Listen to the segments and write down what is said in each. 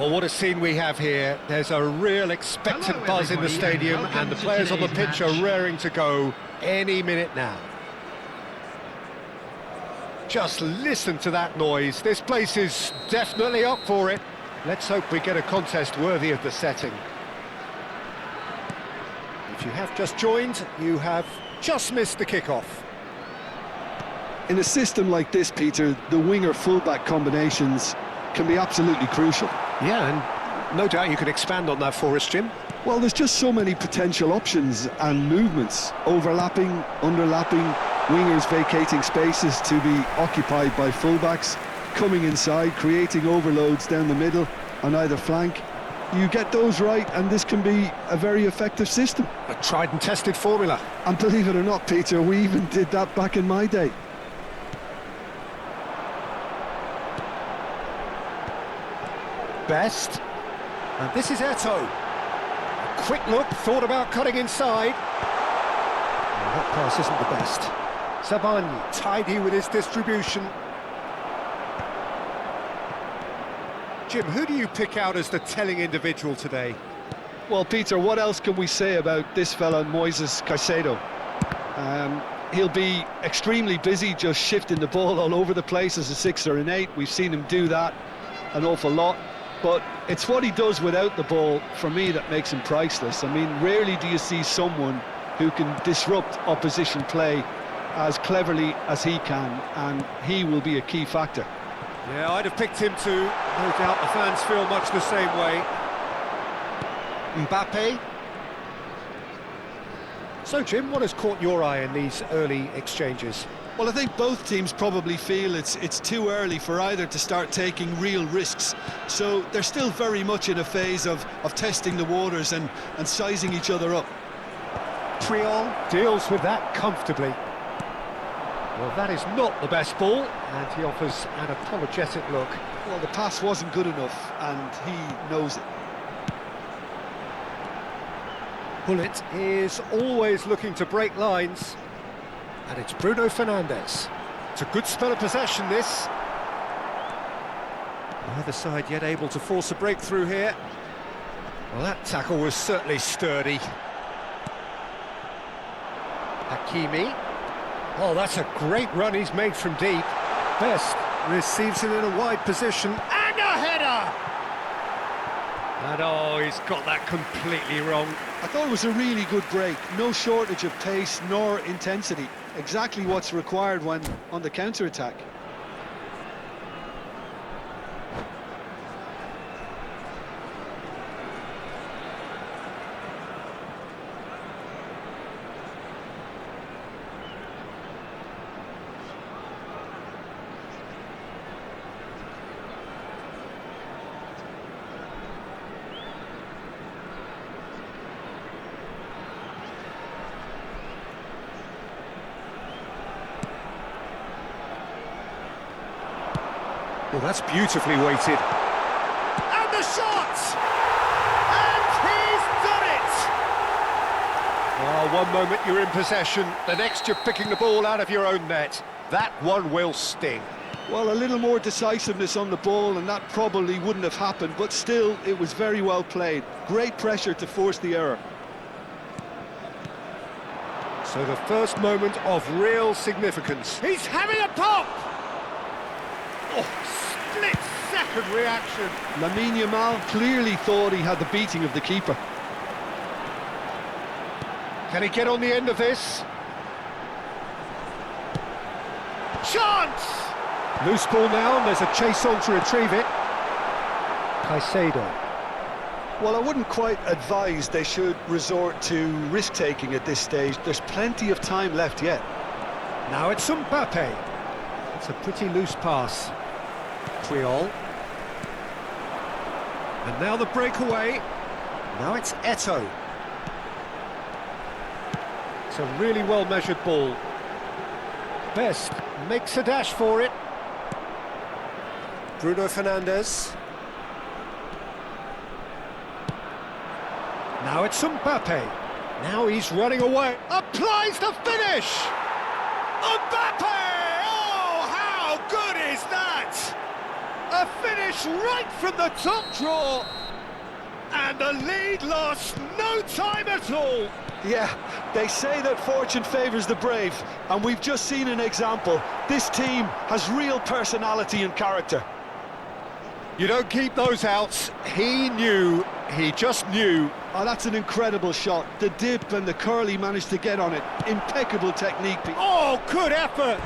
Well, what a scene we have here. There's a real expectant buzz in the stadium, and the players on the pitch are raring to go any minute now. Just listen to that noise. This place is definitely up for it. Let's hope we get a contest worthy of the setting. If you have just joined, you have just missed the kickoff. In a system like this, Peter, the winger-fullback combinations can be absolutely crucial. Yeah, and no doubt you could expand on that for us, Jim. Well, there's just so many potential options and movements, overlapping, underlapping, wingers vacating spaces to be occupied by fullbacks, coming inside, creating overloads down the middle on either flank. You get those right and this can be a very effective system. A tried and tested formula. And believe it or not, Peter, we even did that back in my day. Best. And this is Eto'o. A quick look, thought about cutting inside. Well, that pass isn't the best. Saban tidy with his distribution. Jim, who do you pick out as the telling individual today? Well, Peter, what else can we say about this fella, Moises Caicedo? He'll be extremely busy just shifting the ball all over the place as a 6 or an 8. We've seen him do that an awful lot. But it's what he does without the ball, for me, that makes him priceless. I mean, rarely do you see someone who can disrupt opposition play as cleverly as he can, and he will be a key factor. Yeah, I'd have picked him too. No doubt the fans feel much the same way. Mbappe. So, Jim, what has caught your eye in these early exchanges? Well, I think both teams probably feel it's too early for either to start taking real risks. So they're still very much in a phase of testing the waters and sizing each other up. Triol deals with that comfortably. Well, that is not the best ball, and he offers an apologetic look. Well, the pass wasn't good enough, and he knows it. Bullet is always looking to break lines. And it's Bruno Fernandes. It's a good spell of possession, this. Neither side yet able to force a breakthrough here. Well, that tackle was certainly sturdy. Hakimi. Oh, that's a great run he's made from deep. Best receives it in a wide position. And a header! And oh, he's got that completely wrong. I thought it was a really good break. No shortage of pace nor intensity. Exactly what's required when on the counter-attack. Well, that's beautifully weighted. And the shot! And he's done it! Oh, one moment you're in possession, the next you're picking the ball out of your own net. That one will sting. Well, a little more decisiveness on the ball and that probably wouldn't have happened, but still, it was very well played. Great pressure to force the error. So the first moment of real significance. He's having a pop! Oh, split-second reaction. Lamine Yamal clearly thought he had the beating of the keeper. Can he get on the end of this? Chance! Loose ball now, and there's a chase on to retrieve it. Caicedo. Well, I wouldn't quite advise they should resort to risk-taking at this stage. There's plenty of time left yet. Now it's Mbappe. It's a pretty loose pass. Triol. And now the breakaway. Now it's Eto'o. It's a really well-measured ball. Best makes a dash for it. Bruno Fernandes. Now it's Mbappe. Now he's running away. Applies the finish! Mbappe! Oh, how good is that? A finish right from the top draw. And the lead lost no time at all. Yeah, they say that fortune favours the brave, and we've just seen an example. This team has real personality and character. You don't keep those outs. He knew, he just knew. Oh, that's an incredible shot. The dip and the curl he managed to get on it. Impeccable technique. Oh, good effort.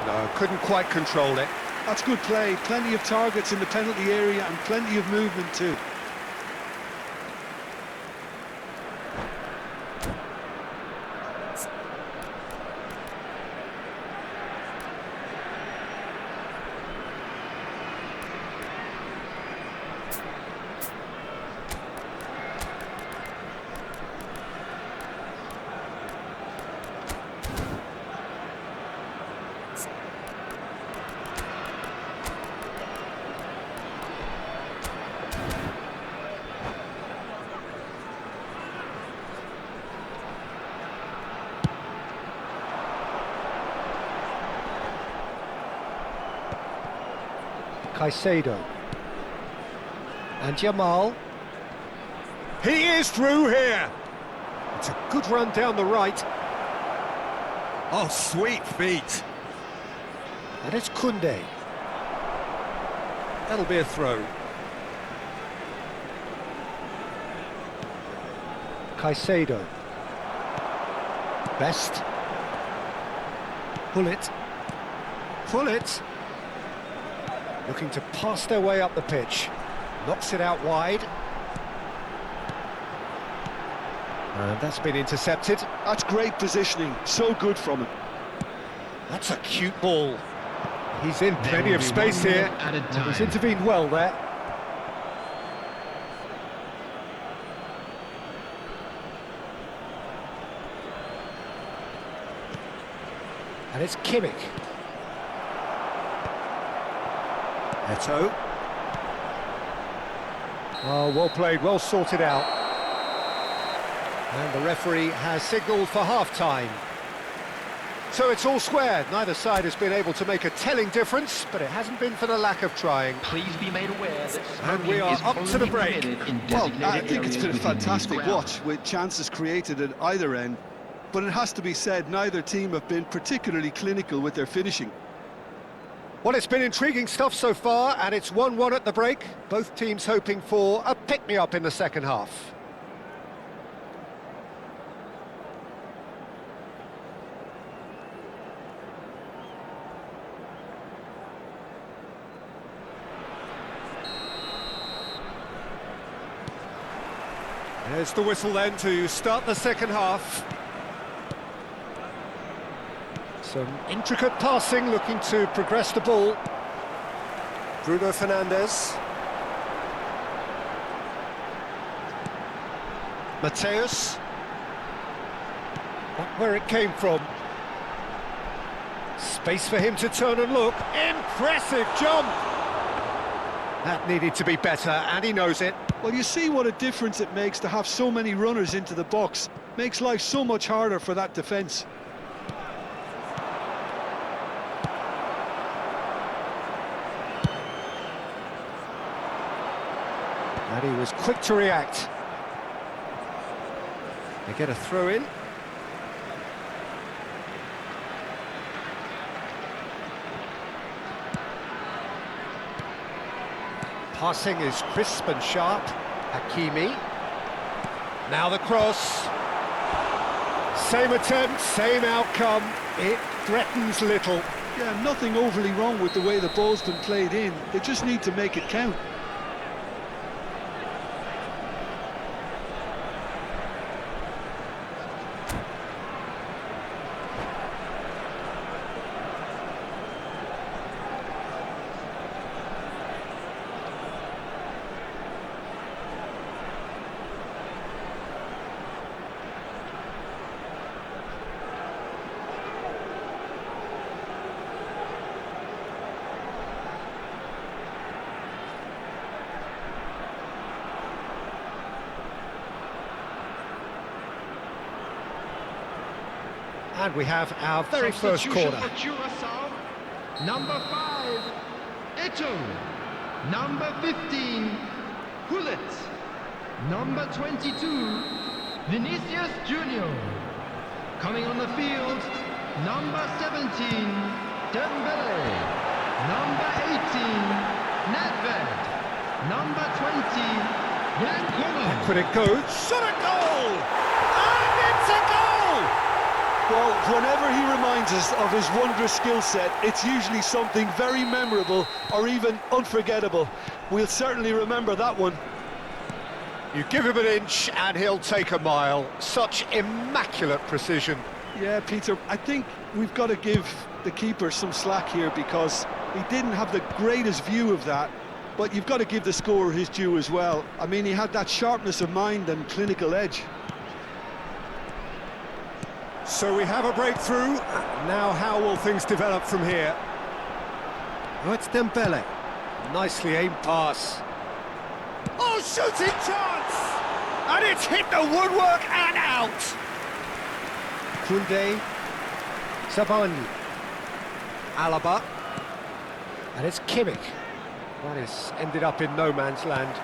No, couldn't quite control it. That's good play. Plenty of targets in the penalty area and plenty of movement too. Caicedo. And Jamal. He is through here. It's a good run down the right. Oh, sweet feet. And it's Koundé. That'll be a throw. Caicedo. Best. Pull it. Pull it. Looking to pass their way up the pitch. Knocks it out wide. And that's been intercepted. That's great positioning. So good from him. That's a cute ball. He's in plenty of space here. He's intervened well there. And it's Kimmich. Eto. Oh, well played, well sorted out. And the referee has signalled for half-time. So it's all square. Neither side has been able to make a telling difference, but it hasn't been for the lack of trying. Please be made aware that and we are up to the break. Well, I think it's been a fantastic watch, with chances created at either end. But it has to be said, neither team have been particularly clinical with their finishing. Well, it's been intriguing stuff so far, and it's 1-1 at the break. Both teams hoping for a pick-me-up in the second half. There's the whistle then to start the second half. Some intricate passing, looking to progress the ball. Bruno Fernandes. Mateus. Not where it came from. Space for him to turn and look. Impressive jump! That needed to be better, and he knows it. Well, you see what a difference it makes to have so many runners into the box. Makes life so much harder for that defence. And he was quick to react. They get a throw in. Passing is crisp and sharp. Hakimi. Now the cross. Same attempt, same outcome. It threatens little. Yeah, nothing overly wrong with the way the ball's been played in. They just need to make it count. And we have our very first corner. Number 5, Eto. Number 15, Hullet. Number 22, Vinicius Junior. Coming on the field, number 17, Dembele. Number 18, Nedved. Number 20, Yankovic. Could it go? Shot a goal! And it's a goal! Well, whenever he reminds us of his wondrous skill set, it's usually something very memorable or even unforgettable. We'll certainly remember that one. You give him an inch and he'll take a mile. Such immaculate precision. Yeah, Peter, I think we've got to give the keeper some slack here because he didn't have the greatest view of that, but you've got to give the scorer his due as well. I mean, he had that sharpness of mind and clinical edge. So we have a breakthrough. Now how will things develop from here? Oh, it's Dembele. Nicely aimed pass. Oh, shooting chance! And it's hit the woodwork and out! Koundé, Zabani, Alaba, and it's Kimmich. That is ended up in no man's land.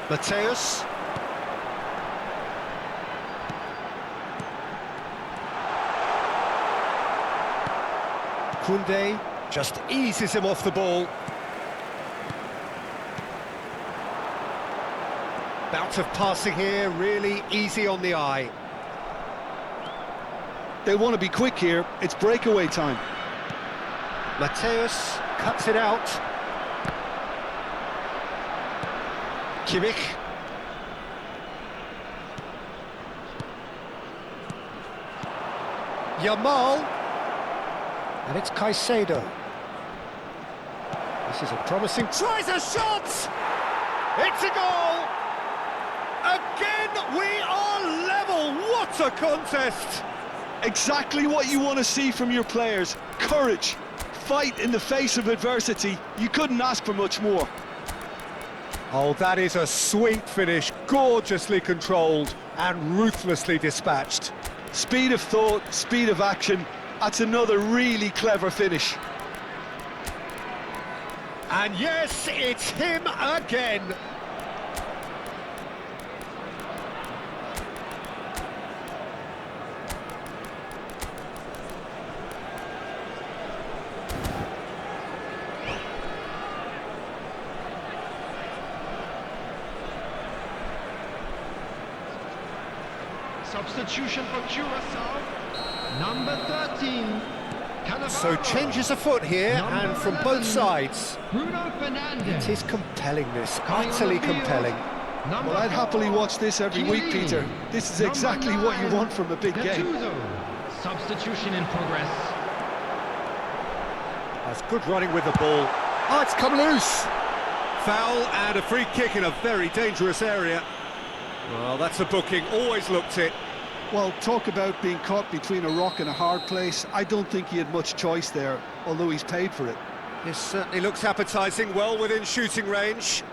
Mateus. Koundé just eases him off the ball. Bout of passing here, really easy on the eye. They want to be quick here, it's breakaway time. Mateus cuts it out. Kimmich. Yamal. And it's Caicedo. This is a promising... Tries a shot! It's a goal! Again, we are level! What a contest! Exactly what you want to see from your players. Courage, fight in the face of adversity. You couldn't ask for much more. Oh, that is a sweet finish, gorgeously controlled and ruthlessly dispatched. Speed of thought, speed of action. That's another really clever finish. And yes, it's him again. Substitution for Curacao, number 13, Cannavaro. So changes afoot here, Number and from 11, both sides. Bruno Fernandes. It is compelling, this, Coming on utterly the field, compelling. number Well, I'd 4, happily watch this every week, Chiellini. Peter. This is Number exactly what you 9, want from a big game. Gattuso. Substitution in progress. That's good running with the ball. Oh, it's come loose. Foul and a free kick in a very dangerous area. Well, that's a booking, always looked it. Well, talk about being caught between a rock and a hard place. I don't think he had much choice there, although he's paid for it. This certainly looks appetising, well within shooting range.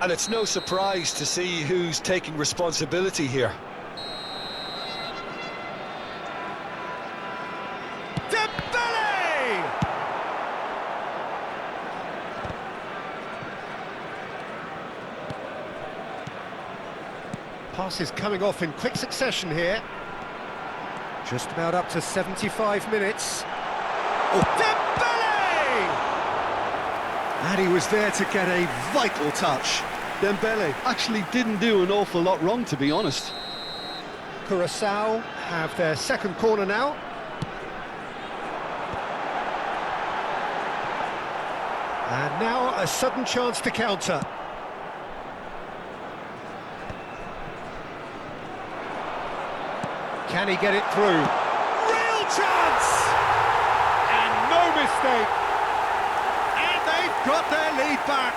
And it's no surprise to see who's taking responsibility here. Dembele! Passes coming off in quick succession here. Just about up to 75 minutes. Oh, Dembele! And he was there to get a vital touch. Dembele actually didn't do an awful lot wrong, to be honest. Curacao have their second corner now. And now a sudden chance to counter. Can he get it through? Real chance! And no mistake. And they've got their lead back.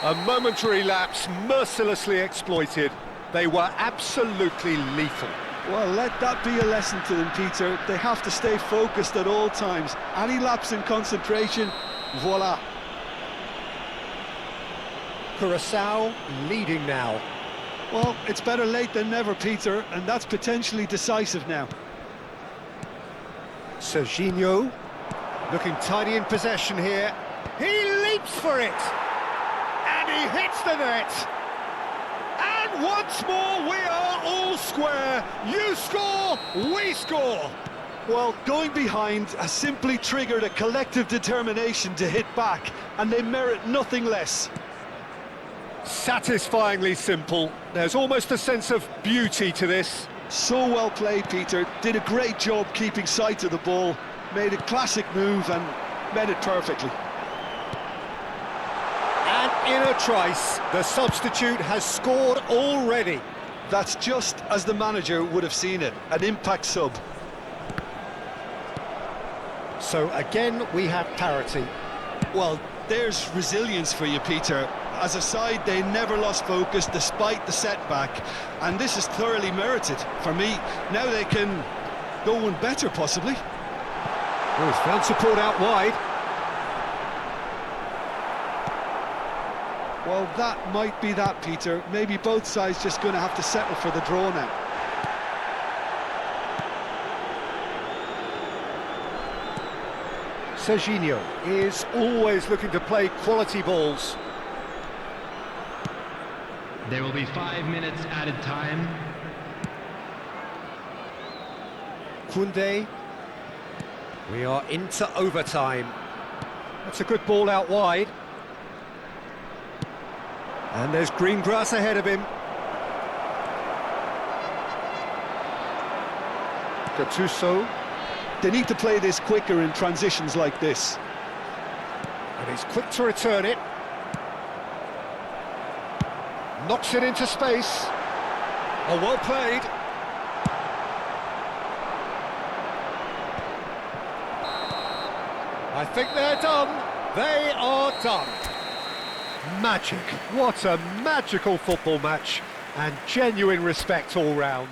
A momentary lapse mercilessly exploited. They were absolutely lethal. Well, let that be a lesson to them, Peter. They have to stay focused at all times. Any lapse in concentration, voila. Curacao leading now. Well, it's better late than never, Peter, and that's potentially decisive now. Serginho. Looking tidy in possession here. He leaps for it! And he hits the net! And once more we are all square. You score, we score! Well, going behind has simply triggered a collective determination to hit back, and they merit nothing less. Satisfyingly simple. There's almost a sense of beauty to this. So well played, Peter. Did a great job keeping sight of the ball, made a classic move and met it perfectly. And in a trice, the substitute has scored already. That's just as the manager would have seen it, an impact sub. So again, we have parity. Well, there's resilience for you, Peter. As a side, they never lost focus despite the setback, and this is thoroughly merited. For me, now they can go one better, possibly. Oh, he's found support out wide. Well, that might be that, Peter. Maybe both sides just going to have to settle for the draw now. Serginho is always looking to play quality balls. There will be 5 minutes added time. Koundé. We are into overtime. That's a good ball out wide. And there's green grass ahead of him. Gattuso. They need to play this quicker in transitions like this. And he's quick to return it. Knocks it into space. Oh, well played. I think they're done. They are done. Magic. What a magical football match. And genuine respect all round.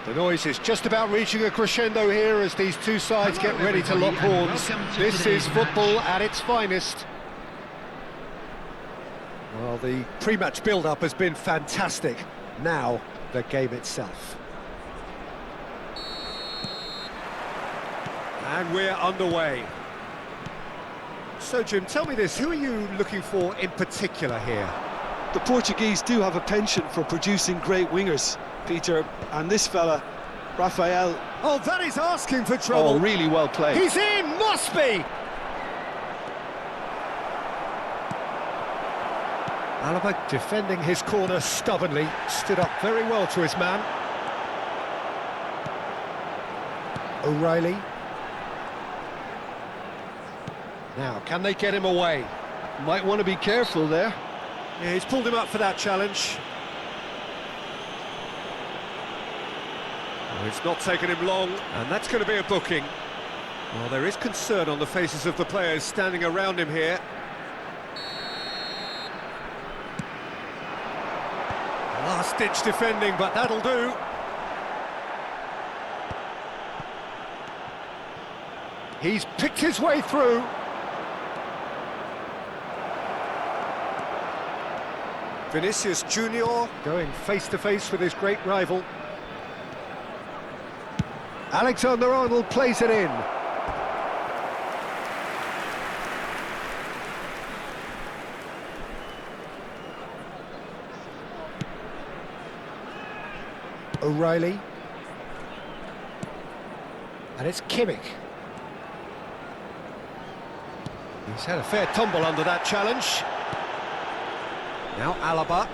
The noise is just about reaching a crescendo here as these two sides get ready to lock horns. This is football at its finest. Well, the pre-match build-up has been fantastic. Now, the game itself. And we're underway. So, Jim, tell me this, who are you looking for in particular here? The Portuguese do have a penchant for producing great wingers, Peter, and this fella, Rafael, Oh, that is asking for trouble. oh, really well played. He's in, must be! Alaba defending his corner stubbornly, stood up very well to his man. O'Reilly. Now, can they get him away? Might want to be careful there. Yeah, he's pulled him up for that challenge. Oh, it's not taken him long, and that's going to be a booking. Well, there is concern on the faces of the players standing around him here. Last-ditch defending, but that'll do. He's picked his way through. Vinicius Junior going face-to-face with his great rival. Alexander-Arnold plays it in. O'Reilly. And it's Kimmich. He's had a fair tumble under that challenge. Now Alaba.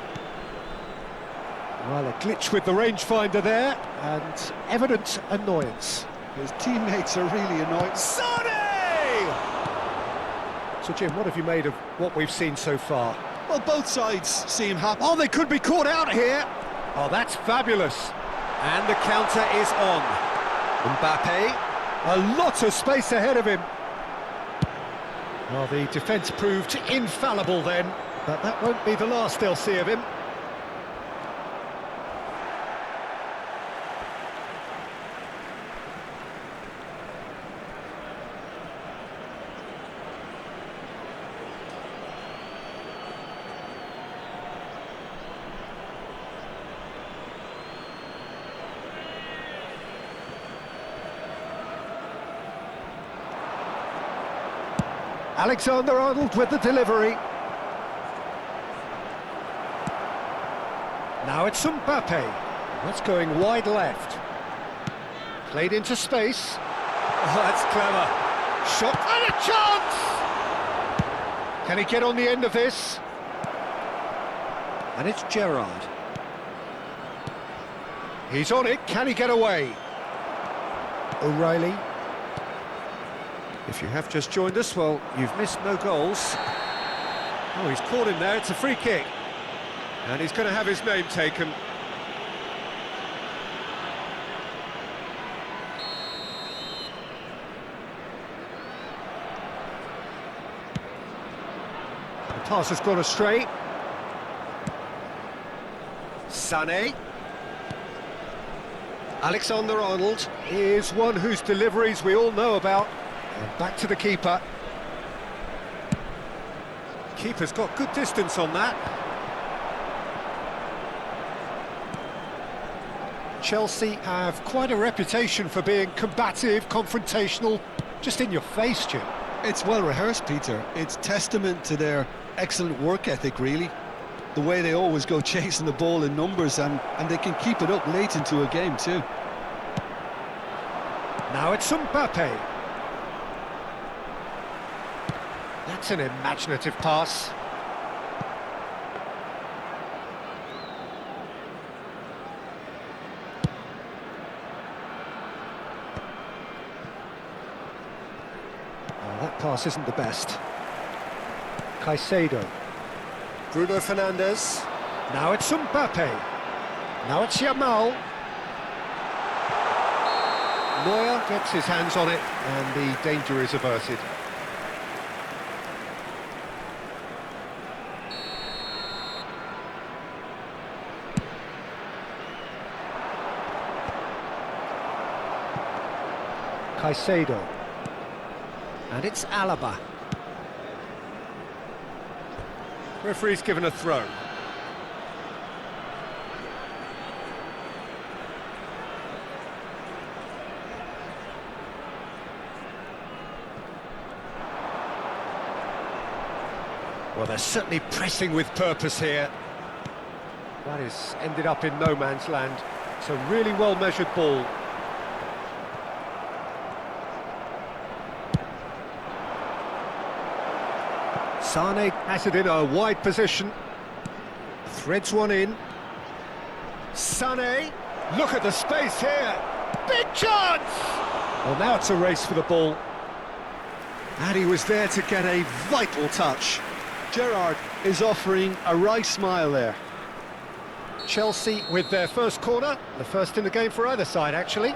Well, a glitch with the rangefinder there, and evident annoyance. His teammates are really annoyed. Sonny! So, Jim, what have you made of what we've seen so far? Well, both sides seem happy. Oh, they could be caught out here. Oh, that's fabulous. And the counter is on. Mbappe, a lot of space ahead of him. Well, the defence proved infallible then, but that won't be the last they'll see of him. Alexander-Arnold with the delivery. Now it's Mbappe. That's going wide left. Played into space. Oh, that's clever. Shot and a chance! Can he get on the end of this? And it's Gerrard. He's on it. Can he get away? O'Reilly. If you have just joined us, well, you've missed no goals. Oh, he's caught in there, it's a free kick. And he's going to have his name taken. The pass has gone astray. Sané. Alexander-Arnold is one whose deliveries we all know about. And back to the keeper. Keeper's got good distance on that. Chelsea have quite a reputation for being combative, confrontational, just in your face, Jim. It's well rehearsed, Peter. It's testament to their excellent work ethic, really. The way they always go chasing the ball in numbers, and they can keep it up late into a game too. Now it's Mbappe. That's an imaginative pass. Oh, that pass isn't the best. Caicedo. Bruno Fernandes. Now it's Mbappe. Now it's Yamal. Neuer gets his hands on it, and the danger is averted. Caicedo. And it's Alaba. Referee's given a throw. Well, they're certainly pressing with purpose here. That is ended up in no man's land. It's a really well-measured ball. Sane has it in a wide position. Threads one in. Sane, look at the space here. Big chance! Well, now it's a race for the ball. And he was there to get a vital touch. Gerrard is offering a wry smile there. Chelsea with their first corner, the first in the game for either side, actually.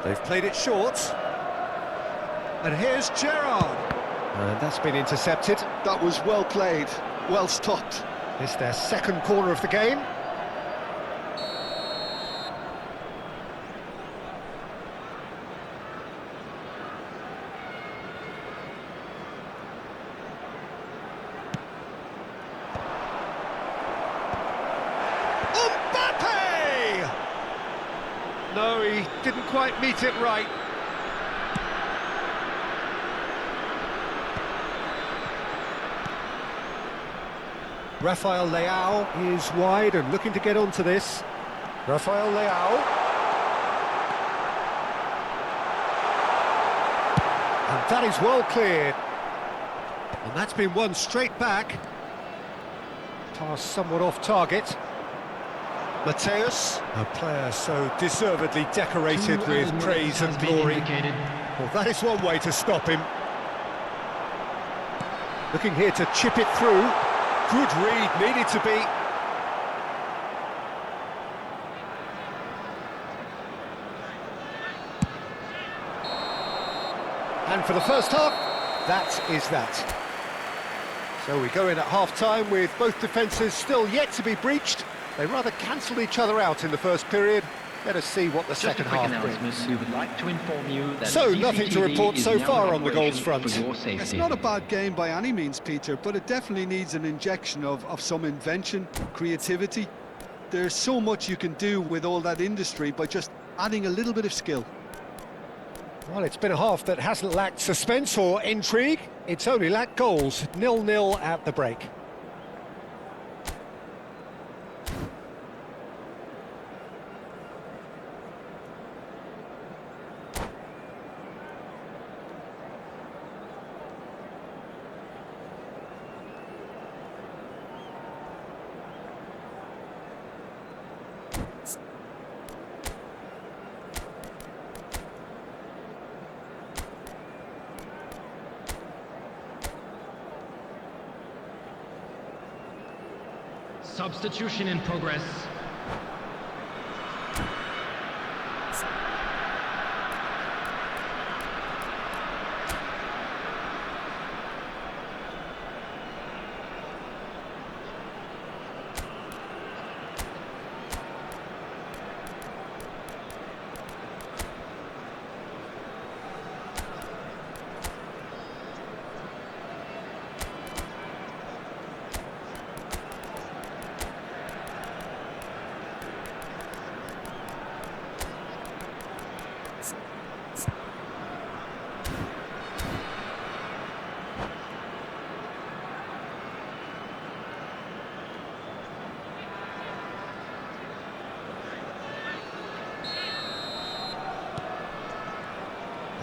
They've played it short. And here's Gerrard. And that's been intercepted. That was well played, well stopped. It's their second corner of the game. No, he didn't quite meet it right. Rafael Leao is wide and looking to get onto this. Rafael Leao. And that is well cleared. And that's been won straight back. Pass somewhat off target. Mateus, a player so deservedly decorated with praise and glory. Well, that is one way to stop him. Looking here to chip it through. Good read, needed to be. And for the first half, that is that. So we go in at half-time with both defences still yet to be breached. They rather cancelled each other out in the first period. Let us see what the second half brings. We would like to inform you that so, nothing to report so far on the goals front. It's not a bad game by any means, Peter, but it definitely needs an injection of some invention, creativity. There's so much you can do with all that industry by just adding a little bit of skill. Well, it's been a half that hasn't lacked suspense or intrigue. It's only lacked goals. 0-0 at the break. Substitution in progress.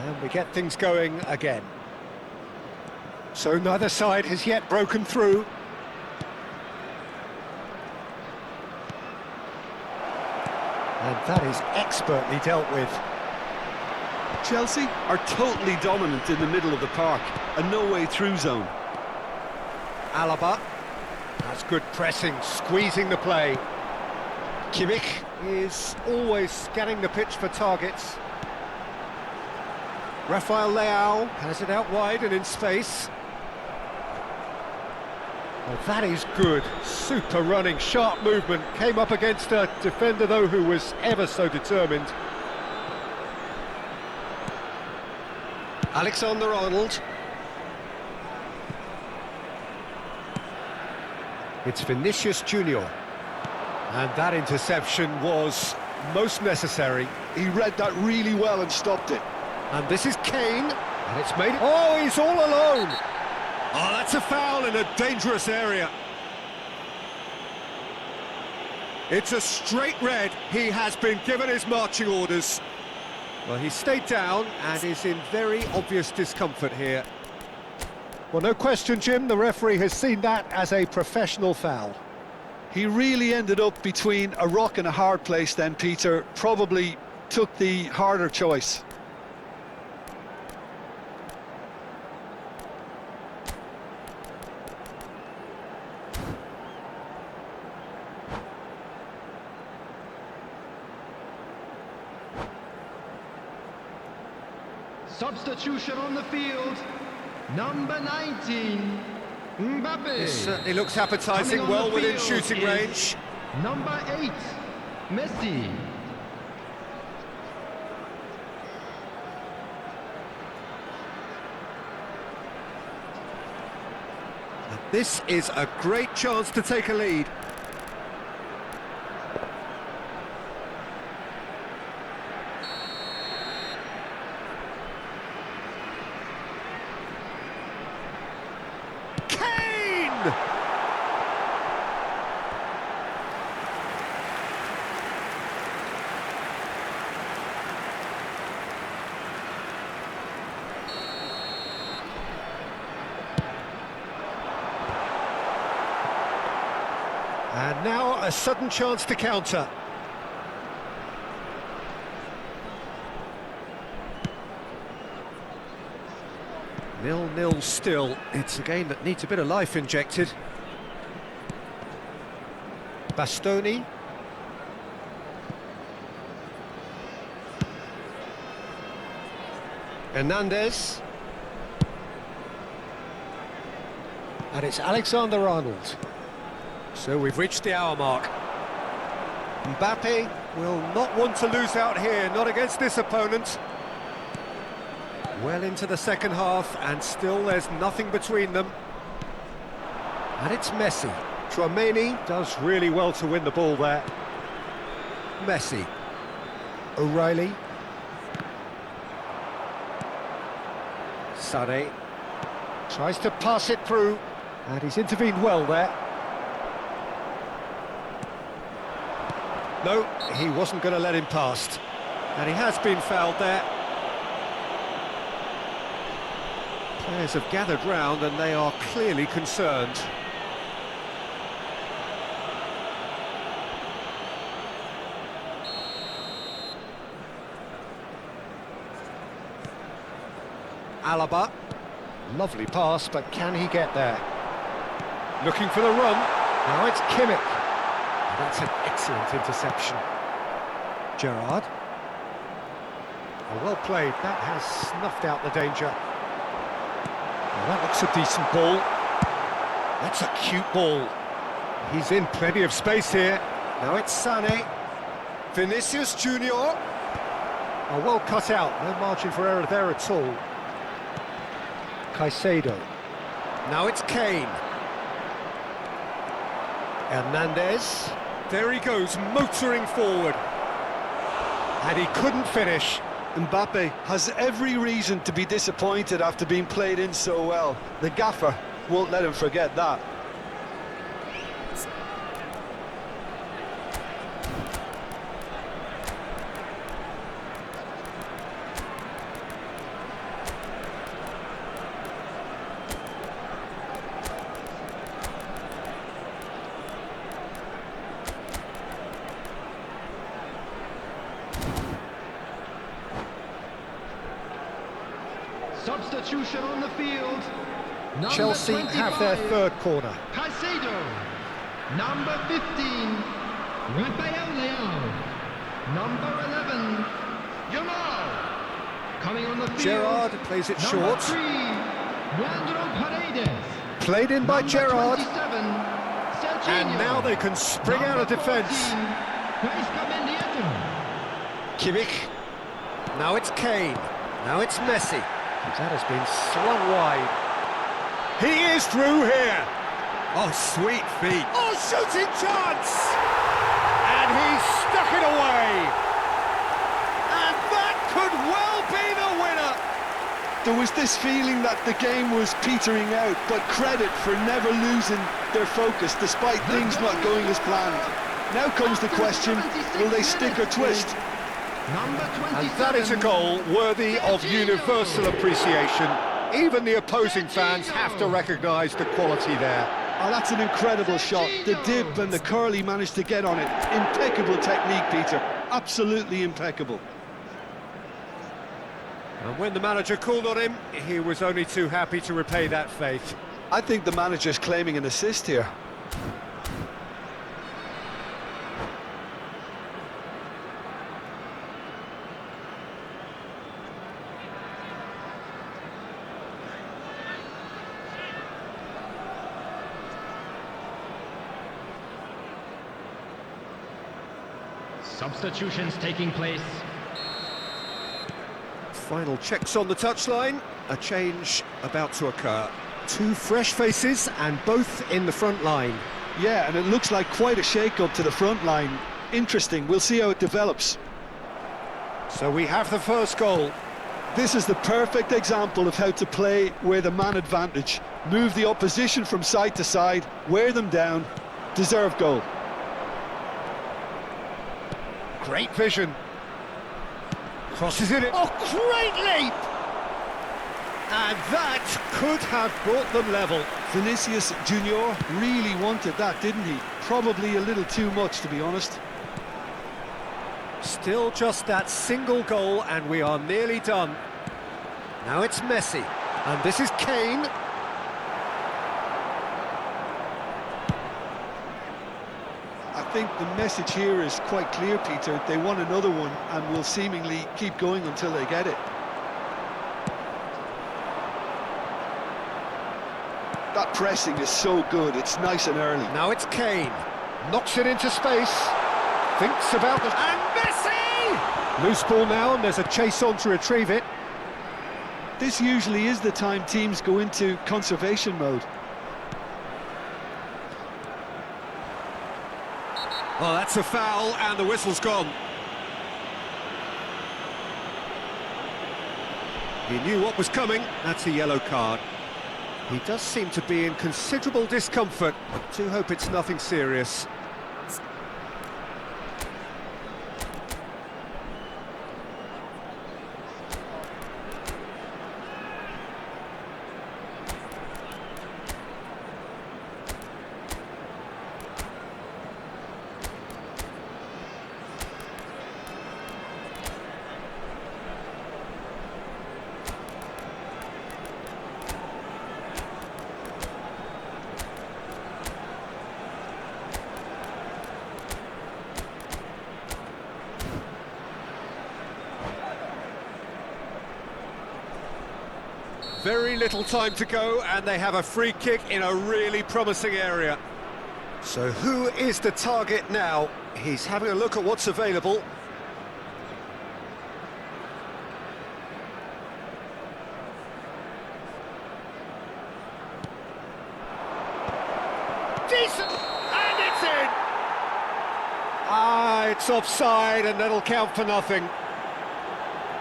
And we get things going again. So neither side has yet broken through. And that is expertly dealt with. Chelsea are totally dominant in the middle of the park, a no-way-through zone. Alaba, that's good pressing, squeezing the play. Kimmich is always scanning the pitch for targets. Rafael Leao has it out wide and in space. Well, that is good. Super running, sharp movement. Came up against a defender, though, who was ever so determined. Alexander-Arnold. It's Vinicius Junior. And that interception was most necessary. He read that really well and stopped it. And this is Kane, and it's made it... Oh, he's all alone! Oh, that's a foul in a dangerous area. It's a straight red. He has been given his marching orders. Well, he stayed down and is in very obvious discomfort here. Well, no question, Jim, the referee has seen that as a professional foul. He really ended up between a rock and a hard place then, Peter. Probably took the harder choice. Substitution on the field, number 19, Mbappe. It certainly looks appetising, well within shooting range. Number 8, Messi. This is a great chance to take a lead. And now a sudden chance to counter. Nil-nil still. It's a game that needs a bit of life injected. Bastoni. Hernandez. And it's Alexander-Arnold. So we've reached the hour mark. Mbappe will not want to lose out here, not against this opponent. Well into the second half, and still there's nothing between them. And it's Messi. Tchouaméni does really well to win the ball there. Messi. O'Reilly. Sané. Tries to pass it through, and he's intervened well there. No, he wasn't going to let him past. And he has been fouled there. Players have gathered round and they are clearly concerned. Alaba. Lovely pass, but can he get there? Looking for the run. Now it's Kimmich. That's an excellent interception. Gerrard. Oh, well played. That has snuffed out the danger. Well, that looks a decent ball. That's a cute ball. He's in plenty of space here. Now it's Sané. Vinicius Junior. Oh, well cut out. No margin for error there at all. Caicedo. Now it's Kane. Hernandez. There he goes, motoring forward. And he couldn't finish. Mbappe has every reason to be disappointed after being played in so well. The gaffer won't let him forget that. Substitution on the field. Number Chelsea 25, have their third corner. Caicedo. Number 15, Rafael Leao. Number 11, Yamal. Coming on the field. Gerrard plays it number short. 3, Leandro Paredes. Played in by Number Gerrard. 27, Serginho. And now they can spring out of Number defence. 14, Gaisca Mendieta. Kimmich. Now it's Kane. Now it's Messi. That has been swung wide. He is through here. Oh, sweet feet. Oh, shooting chance! And he stuck it away. And that could well be the winner. There was this feeling that the game was petering out, but credit for never losing their focus despite things not going as planned. Now comes the question, will they stick or twist? Number 27. And that is a goal worthy of universal appreciation. Even the opposing fans have to recognise the quality there. Oh, that's an incredible shot. The dip and the curl he managed to get on it. Impeccable technique, Peter. Absolutely impeccable. And when the manager called on him, he was only too happy to repay that faith. I think the manager's claiming an assist here. Substitutions taking place. Final checks on the touchline. A change about to occur. Two fresh faces and both in the front line. Yeah, and it looks like quite a shake-up to the front line. Interesting, we'll see how it develops. So we have the first goal. This is the perfect example of how to play with a man advantage. Move the opposition from side to side, wear them down, deserve goal. Great vision. Crosses it in. Oh, great leap! And that could have brought them level. Vinicius Junior really wanted that, didn't he? Probably a little too much, to be honest. Still just that single goal and we are nearly done. Now it's Messi. And this is Kane. I think the message here is quite clear, Peter. They want another one and will seemingly keep going until they get it. That pressing is so good, it's nice and early. Now it's Kane. Knocks it into space. Thinks about the... And Messi! Loose ball now and there's a chase on to retrieve it. This usually is the time teams go into conservation mode. Oh, that's a foul and the whistle's gone. He knew what was coming. That's a yellow card. He does seem to be in considerable discomfort. Do hope it's nothing serious. Very little time to go and they have a free kick in a really promising area. So who is the target now? He's having a look at what's available. Decent! And it's in! Ah, it's offside and that'll count for nothing.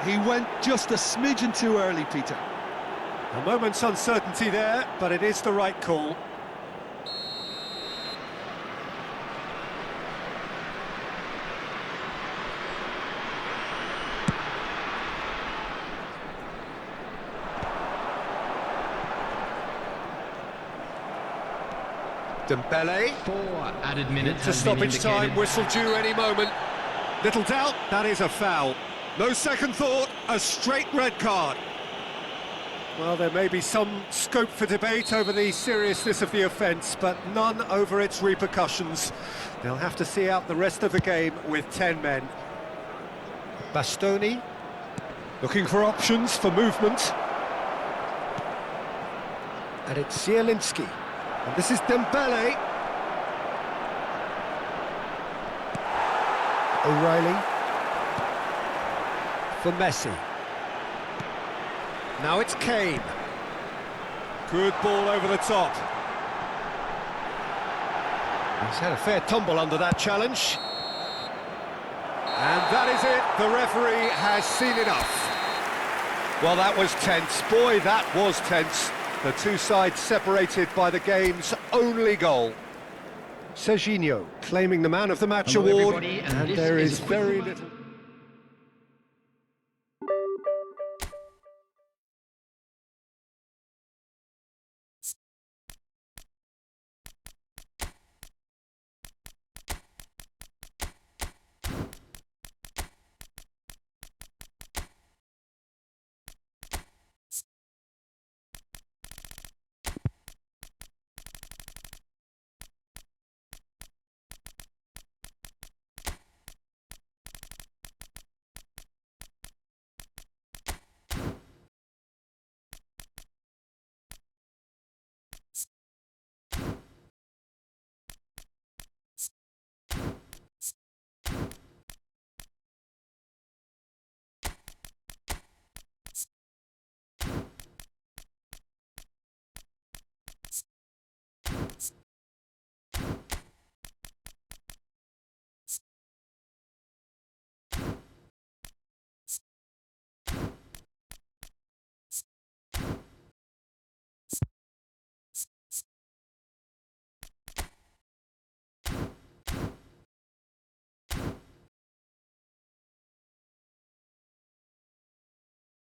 He went just a smidgen too early, Peter. A moment's uncertainty there, but it is the right call. Dembele. 4 added minutes To has been stoppage time, indicated. whistle due any moment. Little doubt, that is a foul. No second thought, a straight red card. Well, there may be some scope for debate over the seriousness of the offence, but none over its repercussions. They'll have to see out the rest of the game with 10 men. Bastoni, looking for options for movement. And it's Zielinski. And this is Dembele. O'Reilly. For Messi. Now it's Kane. Good ball over the top. He's had a fair tumble under that challenge. And that is it. The referee has seen enough. Well, that was tense. Boy, that was tense. The two sides separated by the game's only goal. Serginho claiming the Man of the Match Hello, award, everybody, and and this there is is a quick very reminder. little...